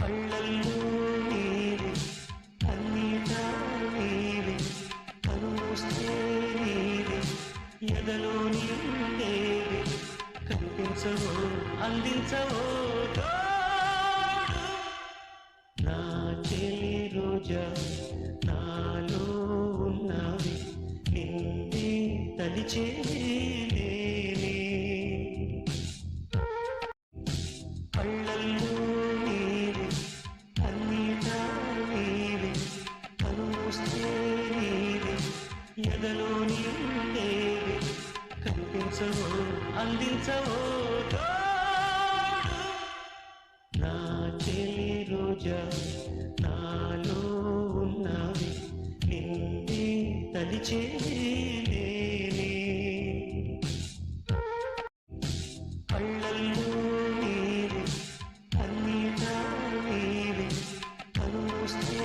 కళ్ళల్లో నీవే కన్నీటా నీవే కనుమూస్తే నీవే ఎదలో నీవేవే కనిపించవో అందించవో తోడు నా చెలి రోజా నాలో ఉన్నవి నిన్నే తలిచేనే కళ్ళల్లో నీవే కన్నీటా నీవే కనుమూస్తే నీవే ఎదలో నీవేవే కనిపించవో అందించవో తోడు నా చెలి రోజా నాలో ఉన్నవి నిన్నే తలిచేనే కళ్ళల్లో నీవే కన్నీటా నీవే కనుమూస్తే